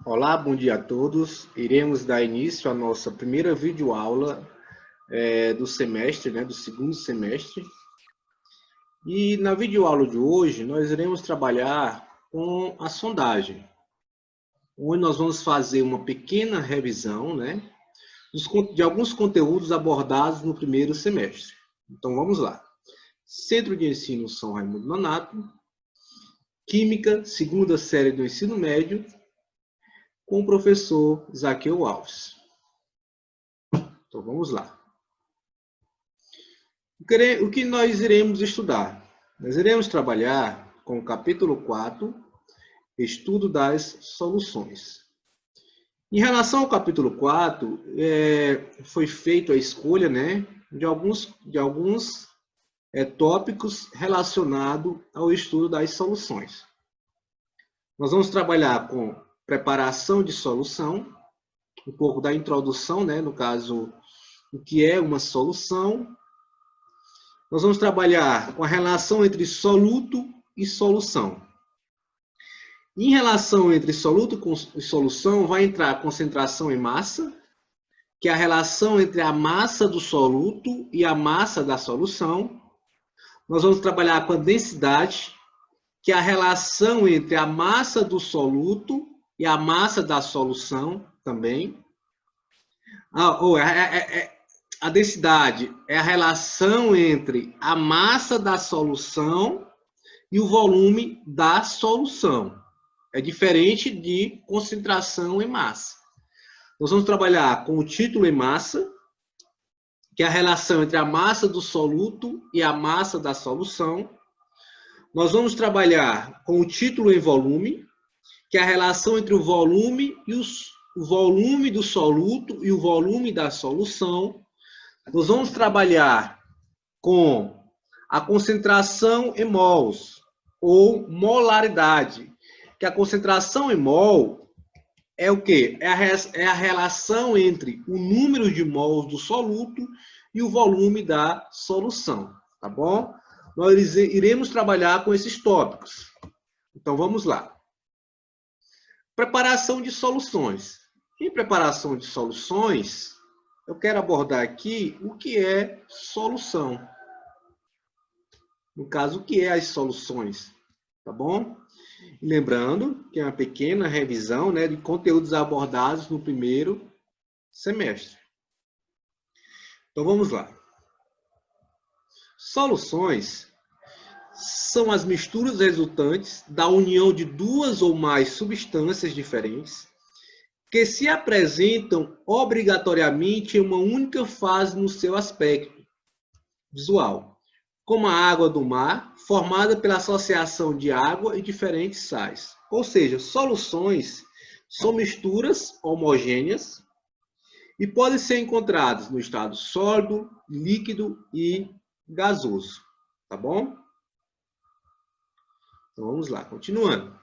Olá, bom dia a todos. Iremos dar início à nossa primeira videoaula do semestre, do segundo semestre. E na videoaula de hoje, nós iremos trabalhar com a sondagem, onde nós vamos fazer uma pequena revisão, de alguns conteúdos abordados no primeiro semestre. Então, vamos lá. Centro de Ensino São Raimundo Nonato, Química, segunda série do ensino médio, com o professor Zaqueu Alves. Então, vamos lá. O que nós iremos estudar? Nós iremos trabalhar com o capítulo 4, Estudo das Soluções. Em relação ao capítulo 4, foi feita a escolha de alguns tópicos relacionados ao estudo das soluções. Nós vamos trabalhar com preparação de solução, um pouco da introdução, no caso, o que é uma solução. Nós vamos trabalhar com a relação entre soluto e solução. Em relação entre soluto e solução, vai entrar a concentração em massa, que é a relação entre a massa do soluto e a massa da solução. Nós vamos trabalhar com a densidade, que é a relação entre a massa do soluto e a massa da solução também. A densidade é a relação entre a massa da solução e o volume da solução. É diferente de concentração em massa. Nós vamos trabalhar com o título em massa, que é a relação entre a massa do soluto e a massa da solução. Nós vamos trabalhar com o título em volume, que é a relação entre o volume do soluto e o volume da solução. Nós vamos trabalhar com a concentração em mols, ou molaridade, que a concentração em mol é o quê? É a relação entre o número de mols do soluto e o volume da solução, tá bom? Nós iremos trabalhar com esses tópicos. Então, vamos lá. Preparação de soluções. Em preparação de soluções, eu quero abordar aqui o que é solução. No caso, o que é as soluções, tá bom? Lembrando que é uma pequena revisão de conteúdos abordados no primeiro semestre. Então, vamos lá. Soluções são as misturas resultantes da união de duas ou mais substâncias diferentes que se apresentam obrigatoriamente em uma única fase no seu aspecto visual, como a água do mar, formada pela associação de água e diferentes sais. Ou seja, soluções são misturas homogêneas e podem ser encontradas no estado sólido, líquido e gasoso. Tá bom? Então, vamos lá, continuando.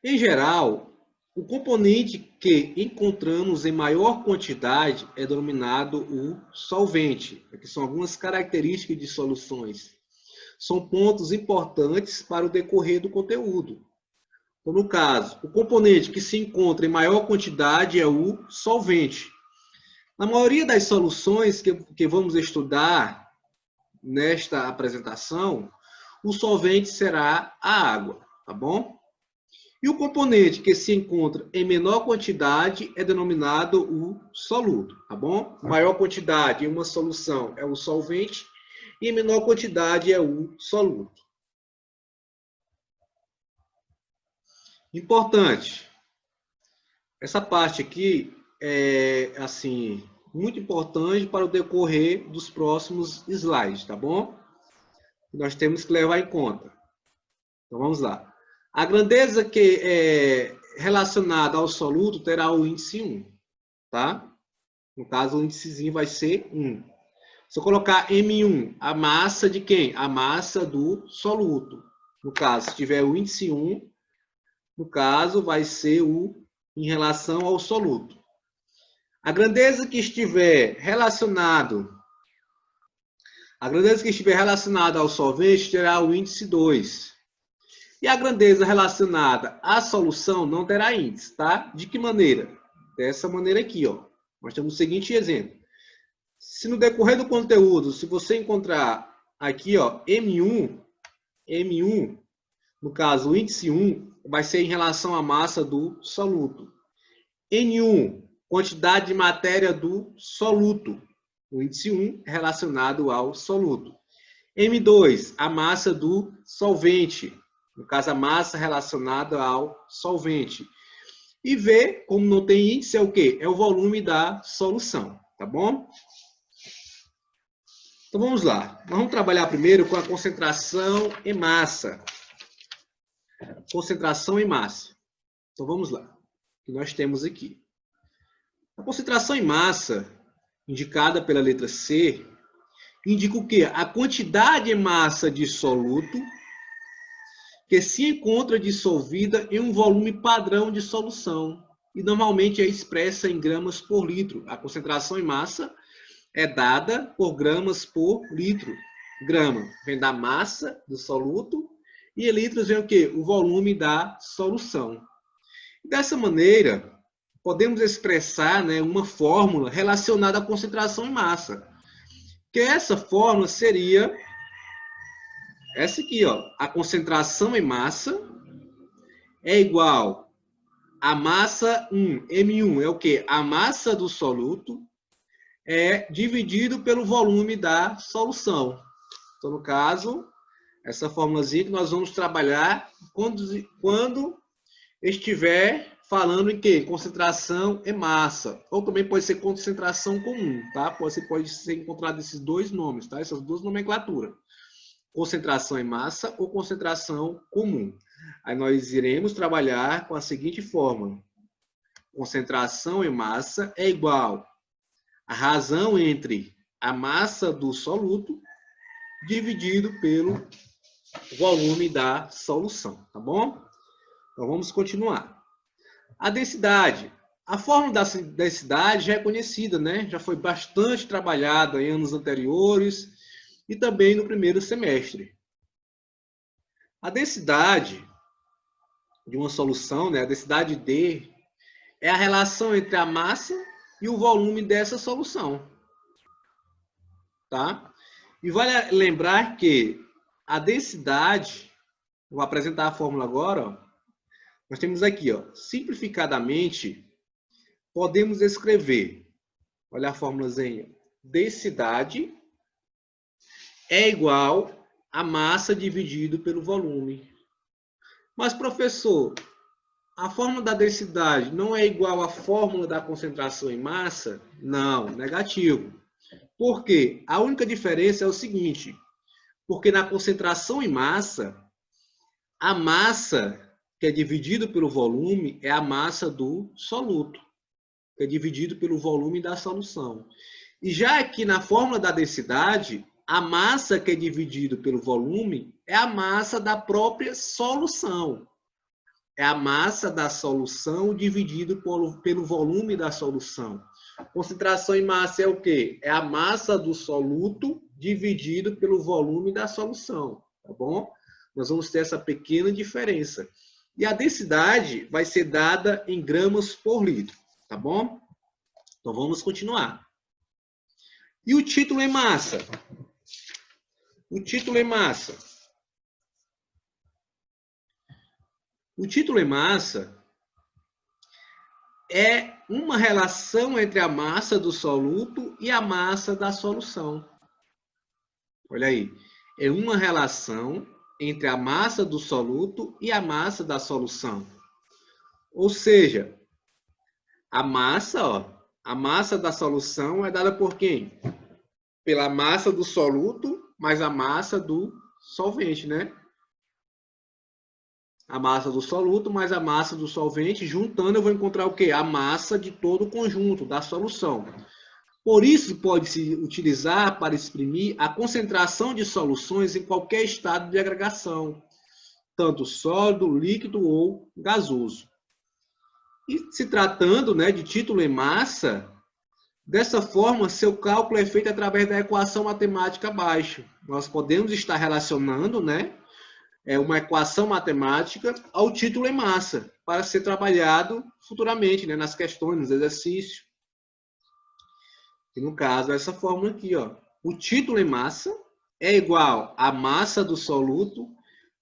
Em geral, o componente que encontramos em maior quantidade é denominado o solvente. Aqui são algumas características de soluções. São pontos importantes para o decorrer do conteúdo. Então, no caso, o componente que se encontra em maior quantidade é o solvente. Na maioria das soluções que vamos estudar nesta apresentação, o solvente será a água, tá bom? E o componente que se encontra em menor quantidade é denominado o soluto, tá bom? Maior quantidade em uma solução é o solvente e em menor quantidade é o soluto. Importante. Essa parte aqui é, assim, muito importante para o decorrer dos próximos slides, tá bom? Nós temos que levar em conta. Então, vamos lá. A grandeza que é relacionada ao soluto terá o índice 1, tá? No caso, o índicezinho vai ser 1. Se eu colocar M1, a massa de quem? A massa do soluto. No caso, se tiver o índice 1, no caso, vai ser o em relação ao soluto. A grandeza que estiver relacionada ao solvente terá o índice 2. E a grandeza relacionada à solução não terá índice, tá? De que maneira? Dessa maneira aqui, ó. Nós temos o seguinte exemplo. Se no decorrer do conteúdo, se você encontrar aqui, ó, M1, no caso, o índice 1, vai ser em relação à massa do soluto. N1, quantidade de matéria do soluto. O índice 1 é relacionado ao soluto. M2, a massa do solvente. No caso, a massa relacionada ao solvente. E V, como não tem índice, é o quê? É o volume da solução, tá bom? Então, vamos lá. Nós vamos trabalhar primeiro com a concentração em massa. Concentração em massa. Então, vamos lá. O que nós temos aqui? A concentração em massa, indicada pela letra C, indica o quê? A quantidade em massa de soluto que se encontra dissolvida em um volume padrão de solução e normalmente é expressa em gramas por litro. A concentração em massa é dada por gramas por litro. Grama vem da massa do soluto e em litros vem o quê? O volume da solução. Dessa maneira, podemos expressar, né, uma fórmula relacionada à concentração em massa. Que essa fórmula seria essa aqui, ó. A concentração em massa é igual a massa 1, M1 é o quê? A massa do soluto dividido pelo volume da solução. Então, no caso, essa fórmulazinha que nós vamos trabalhar quando estiver falando em quê? Concentração em massa. Ou também pode ser pode ser encontrado esses dois nomes, tá? Essas duas nomenclaturas. Concentração em massa ou concentração comum. Aí nós iremos trabalhar com a seguinte fórmula. Concentração em massa é igual a razão entre a massa do soluto dividido pelo volume da solução, tá bom? Então vamos continuar. A densidade. A fórmula da densidade já é conhecida, né? Já foi bastante trabalhada em anos anteriores e também no primeiro semestre. A densidade de uma solução, né? A densidade D, é a relação entre a massa e o volume dessa solução. Tá? E vale lembrar que a densidade, vou apresentar a fórmula agora, ó. Nós temos aqui, ó, simplificadamente, podemos escrever, olha a fórmulazinha, densidade é igual a massa dividido pelo volume. Mas, professor, a fórmula da densidade não é igual à fórmula da concentração em massa? Não, negativo. Por quê? A única diferença é o seguinte, porque na concentração em massa, a massa que é dividido pelo volume é a massa do soluto, que é dividido pelo volume da solução. E já aqui na fórmula da densidade, a massa que é dividido pelo volume é a massa da própria solução. É a massa da solução dividido pelo volume da solução. Concentração em massa é o quê? É a massa do soluto dividido pelo volume da solução, tá bom? Nós vamos ter essa pequena diferença. E a densidade vai ser dada em gramas por litro, tá bom? Então vamos continuar. E o título em massa? O título em massa. O título em massa é uma relação entre a massa do soluto e a massa da solução. Olha aí. É uma relação entre a massa do soluto e a massa da solução. Ou seja, a massa, ó, a massa da solução é dada por quem? Pela massa do soluto mais a massa do solvente, né? A massa do soluto mais a massa do solvente, juntando eu vou encontrar o quê? A massa de todo o conjunto da solução. Por isso, pode-se utilizar para exprimir a concentração de soluções em qualquer estado de agregação, tanto sólido, líquido ou gasoso. E se tratando, né, de título em massa, dessa forma, seu cálculo é feito através da equação matemática abaixo. Nós podemos estar relacionando, né, uma equação matemática ao título em massa, para ser trabalhado futuramente, né, nas questões, nos exercícios. E no caso, essa fórmula aqui, ó. O título em massa é igual à massa do soluto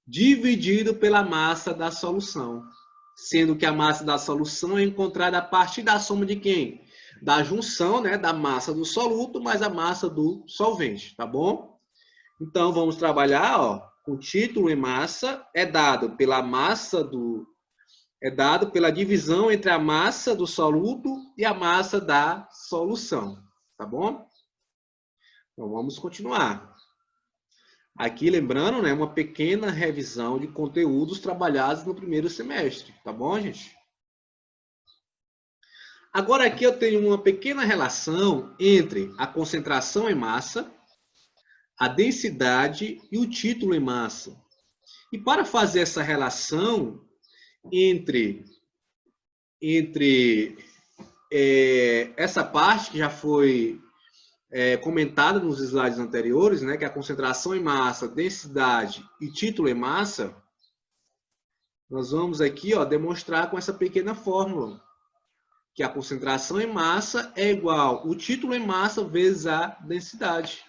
dividido pela massa da solução. Sendo que a massa da solução é encontrada a partir da soma de quem? Da junção, né, da massa do soluto mais a massa do solvente, tá bom? Então, vamos trabalhar, ó, o título em massa é dado pela divisão entre a massa do soluto e a massa da solução, tá bom? Então, vamos continuar. Aqui, lembrando, né, uma pequena revisão de conteúdos trabalhados no primeiro semestre, tá bom, gente? Agora, aqui eu tenho uma pequena relação entre a concentração em massa, a densidade e o título em massa. E para fazer essa relação entre essa parte que já foi comentada nos slides anteriores, né, que é a concentração em massa, densidade e título em massa, nós vamos aqui, ó, demonstrar com essa pequena fórmula, que a concentração em massa é igual o título em massa vezes a densidade.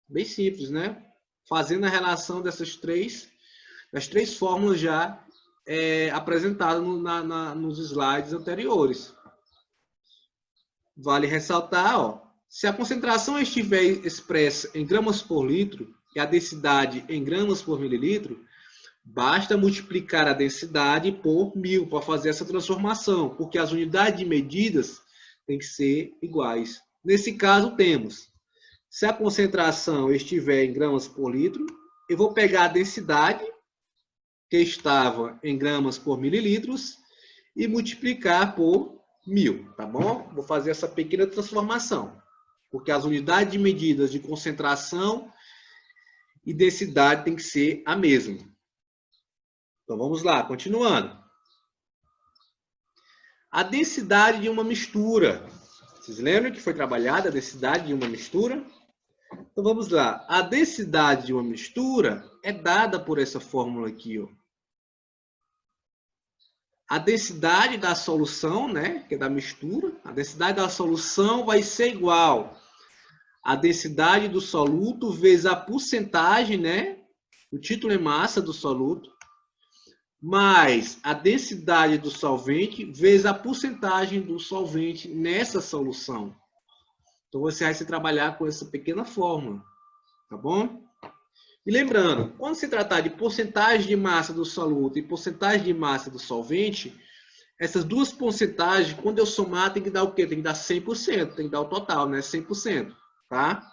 Bem simples, né? Fazendo a relação das três fórmulas já apresentadas nos slides anteriores. Vale ressaltar, ó, se a concentração estiver expressa em gramas por litro e a densidade em gramas por mililitro, basta multiplicar a densidade por 1000 para fazer essa transformação, porque as unidades de medidas têm que ser iguais. Nesse caso, temos, se a concentração estiver em gramas por litro, eu vou pegar a densidade, que estava em gramas por mililitros, e multiplicar por 1000, tá bom? Vou fazer essa pequena transformação, porque as unidades de medidas de concentração e densidade tem que ser a mesma. Então, vamos lá, continuando. A densidade de uma mistura. Vocês lembram que foi trabalhada a densidade de uma mistura? Então, vamos lá. A densidade de uma mistura é dada por essa fórmula aqui, ó. A densidade da solução, né, que é da mistura, a densidade da solução vai ser igual à densidade do soluto vezes a porcentagem, né, o título em massa do soluto, mais a densidade do solvente vezes a porcentagem do solvente nessa solução. Então, você vai se trabalhar com essa pequena fórmula, tá bom? E lembrando, quando se tratar de porcentagem de massa do soluto e porcentagem de massa do solvente, essas duas porcentagens, quando eu somar, tem que dar o quê? Tem que dar 100%, tem que dar o total, né? 100%, tá?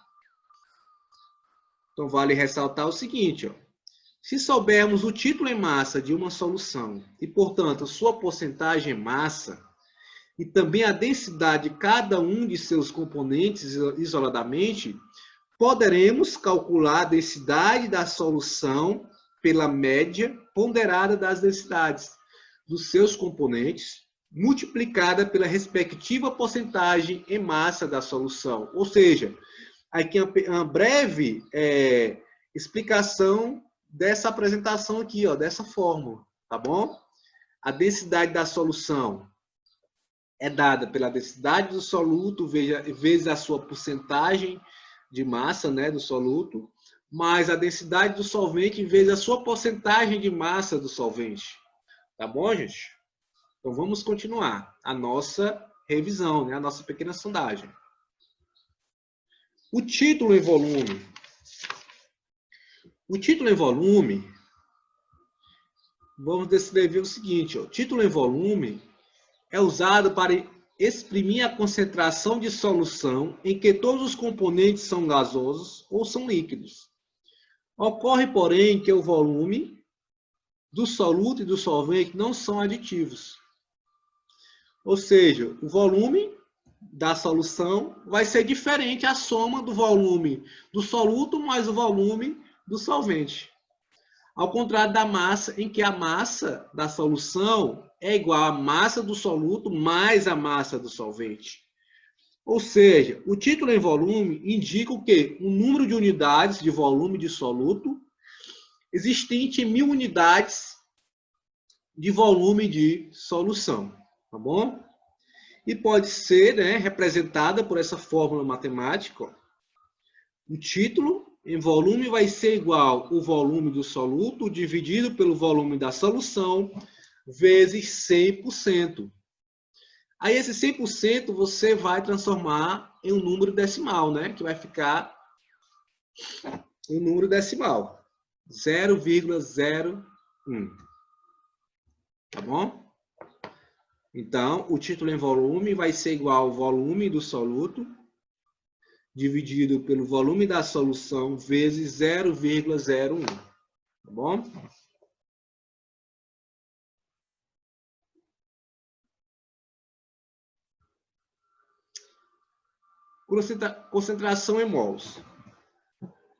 Então, vale ressaltar o seguinte, ó. Se soubermos o título em massa de uma solução e, portanto, sua porcentagem em massa e também a densidade de cada um de seus componentes isoladamente, poderemos calcular a densidade da solução pela média ponderada das densidades dos seus componentes, multiplicada pela respectiva porcentagem em massa da solução. Ou seja, aqui uma breve explicação dessa apresentação aqui, ó, dessa fórmula, tá bom? A densidade da solução é dada pela densidade do soluto vezes a sua porcentagem de massa, né, do soluto, mais a densidade do solvente vezes a sua porcentagem de massa do solvente. Tá bom, gente? Então, vamos continuar a nossa revisão, né, a nossa pequena sondagem. O título em volume. O título em volume, vamos descrever o seguinte, ó, o título em volume é usado para exprimir a concentração de solução em que todos os componentes são gasosos ou são líquidos. Ocorre, porém, que o volume do soluto e do solvente não são aditivos. Ou seja, o volume da solução vai ser diferente à soma do volume do soluto mais o volume do solvente. Ao contrário da massa, em que a massa da solução é igual à massa do soluto mais a massa do solvente. Ou seja, o título em volume indica o quê? O número de unidades de volume de soluto existente em 1000 unidades de volume de solução, tá bom? E pode ser, né, representada por essa fórmula matemática. Ó. O título em volume vai ser igual ao volume do soluto dividido pelo volume da solução vezes 100%. Aí esse 100% você vai transformar em um número decimal, né? Que vai ficar um número decimal. 0,01. Tá bom? Então, o título em volume vai ser igual ao volume do soluto dividido pelo volume da solução vezes 0,01. Tá bom? Concentração em mols.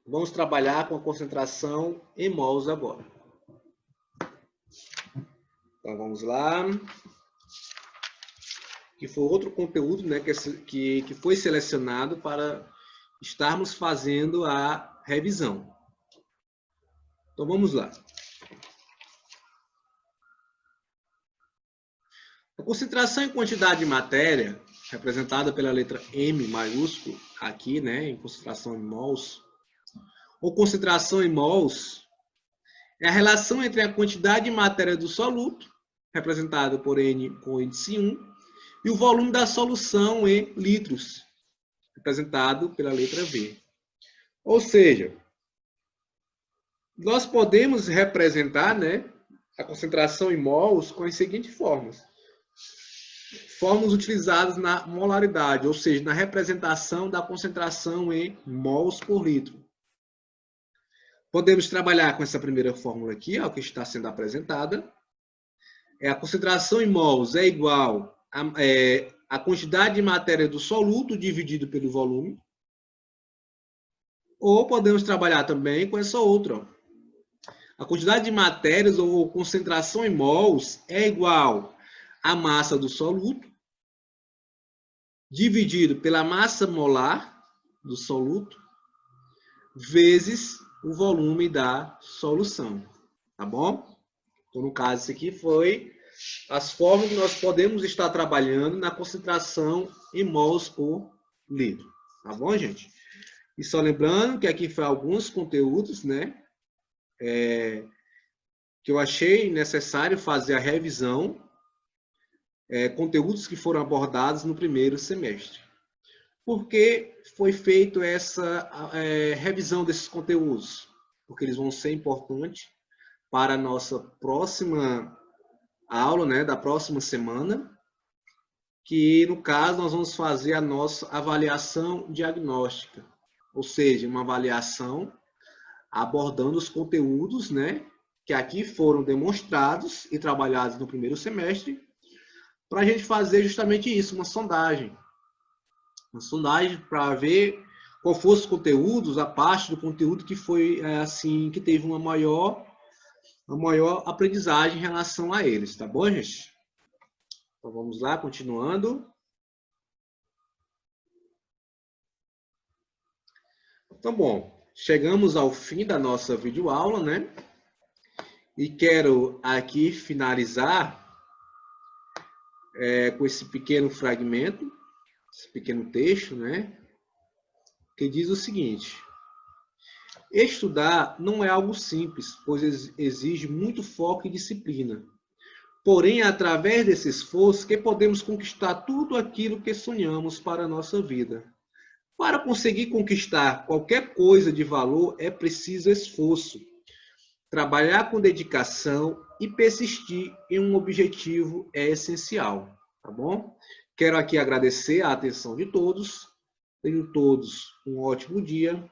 Vamos trabalhar com a concentração em mols agora. Então, vamos lá. Que foi outro conteúdo, né, que foi selecionado para estarmos fazendo a revisão. Então, vamos lá. A concentração em quantidade de matéria, representada pela letra M maiúsculo, aqui, né, em concentração em mols, ou concentração em mols, é a relação entre a quantidade de matéria do soluto, representada por N com índice 1, e o volume da solução em litros, representado pela letra V. Ou seja, nós podemos representar, né, a concentração em mols com as seguintes formas. Formas utilizadas na molaridade, ou seja, na representação da concentração em mols por litro. Podemos trabalhar com essa primeira fórmula aqui, ó, que está sendo apresentada. A concentração em mols é igual a quantidade de matéria do soluto dividido pelo volume. Ou podemos trabalhar também com essa outra. Ó. A quantidade de matérias ou concentração em mols é igual à massa do soluto dividido pela massa molar do soluto vezes o volume da solução. Tá bom? Então, no caso, isso aqui foi as formas que nós podemos estar trabalhando na concentração em mols por litro. Tá bom, gente? E só lembrando que aqui foi alguns conteúdos, né? Que eu achei necessário fazer a revisão. Conteúdos que foram abordados no primeiro semestre. Por que foi feita essa revisão desses conteúdos? Porque eles vão ser importantes para a nossa próxima aula, né, da próxima semana, que no caso nós vamos fazer a nossa avaliação diagnóstica, ou seja, uma avaliação abordando os conteúdos, né, que aqui foram demonstrados e trabalhados no primeiro semestre, para a gente fazer justamente isso, uma sondagem. Uma sondagem para ver qual foram os conteúdos, a parte do conteúdo que foi assim, que teve uma maior aprendizagem em relação a eles, tá bom, gente? Então vamos lá, continuando. Então, bom, chegamos ao fim da nossa videoaula, né? E quero aqui finalizar com esse pequeno fragmento, esse pequeno texto, né? Que diz o seguinte: estudar não é algo simples, pois exige muito foco e disciplina. Porém, é através desse esforço que podemos conquistar tudo aquilo que sonhamos para a nossa vida. Para conseguir conquistar qualquer coisa de valor, é preciso esforço. Trabalhar com dedicação e persistir em um objetivo é essencial, tá bom? Quero aqui agradecer a atenção de todos. Tenham todos um ótimo dia